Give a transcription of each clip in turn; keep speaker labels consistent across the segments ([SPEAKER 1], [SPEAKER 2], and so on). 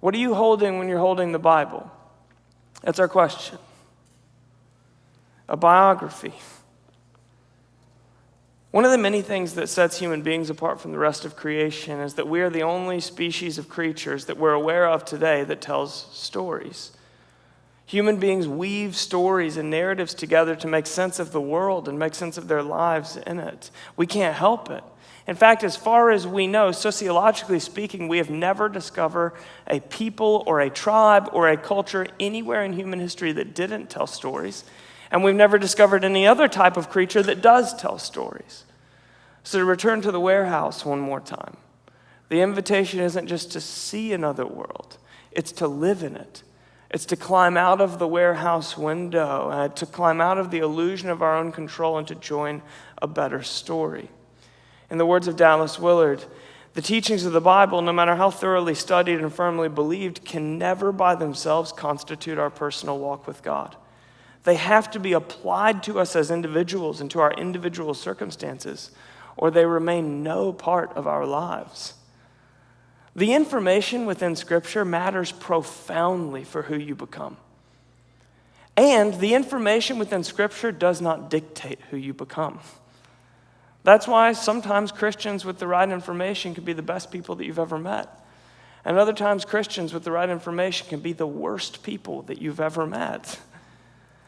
[SPEAKER 1] What are you holding when you're holding the Bible? That's our question. A biography. One of the many things that sets human beings apart from the rest of creation is that we are the only species of creatures that we're aware of today that tells stories. Human beings weave stories and narratives together to make sense of the world and make sense of their lives in it. We can't help it. In fact, as far as we know, sociologically speaking, we have never discovered a people or a tribe or a culture anywhere in human history that didn't tell stories. And we've never discovered any other type of creature that does tell stories. So to return to the warehouse one more time, the invitation isn't just to see another world, it's to live in it. It's to climb out of the warehouse window, to climb out of the illusion of our own control and to join a better story. In the words of Dallas Willard, the teachings of the Bible, no matter how thoroughly studied and firmly believed, can never by themselves constitute our personal walk with God. They have to be applied to us as individuals and to our individual circumstances, or they remain no part of our lives. The information within Scripture matters profoundly for who you become. And the information within Scripture does not dictate who you become. That's why sometimes Christians with the right information can be the best people that you've ever met. And other times Christians with the right information can be the worst people that you've ever met.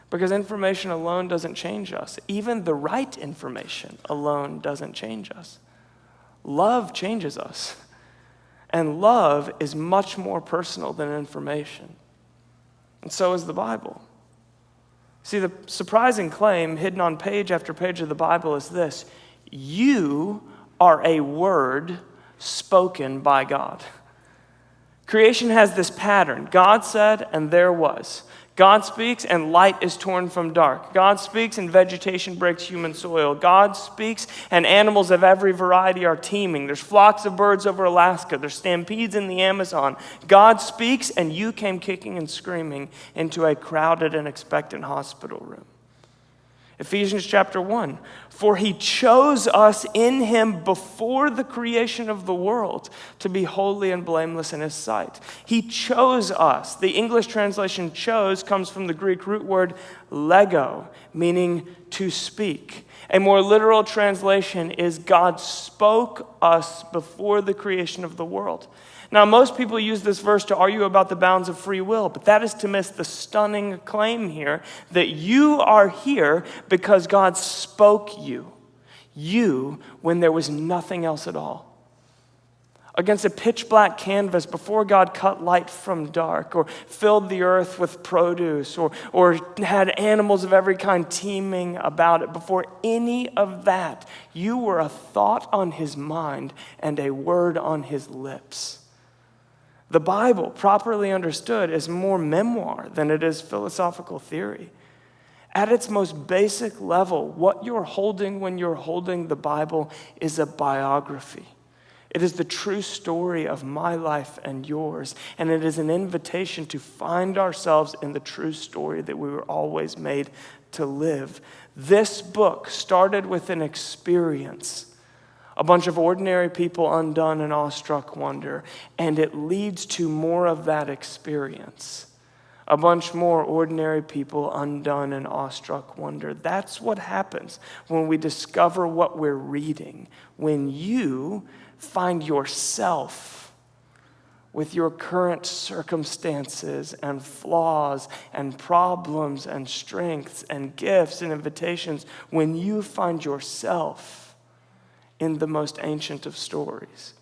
[SPEAKER 1] Because information alone doesn't change us. Even the right information alone doesn't change us. Love changes us. And love is much more personal than information. And so is the Bible. See, the surprising claim hidden on page after page of the Bible is this: you are a word spoken by God. Creation has this pattern. God said, and there was. God speaks and light is torn from dark. God speaks and vegetation breaks human soil. God speaks and animals of every variety are teeming. There's flocks of birds over Alaska. There's stampedes in the Amazon. God speaks and you came kicking and screaming into a crowded and expectant hospital room. Ephesians chapter 1, for he chose us in him before the creation of the world to be holy and blameless in his sight. He chose us. The English translation chose comes from the Greek root word lego, meaning to speak. A more literal translation is God spoke us before the creation of the world. Now, most people use this verse to argue about the bounds of free will, but that is to miss the stunning claim here that you are here because God spoke you when there was nothing else at all. Against a pitch black canvas before God cut light from dark or filled the earth with produce or had animals of every kind teeming about it, before any of that, you were a thought on his mind and a word on his lips. The Bible, properly understood, is more memoir than it is philosophical theory. At its most basic level, what you're holding when you're holding the Bible is a biography. It is the true story of my life and yours, and it is an invitation to find ourselves in the true story that we were always made to live. This book started with an experience. A bunch of ordinary people undone in awestruck wonder, and it leads to more of that experience. A bunch more ordinary people undone in awestruck wonder. That's what happens when we discover what we're reading, when you find yourself with your current circumstances and flaws and problems and strengths and gifts and invitations, when you find yourself in the most ancient of stories.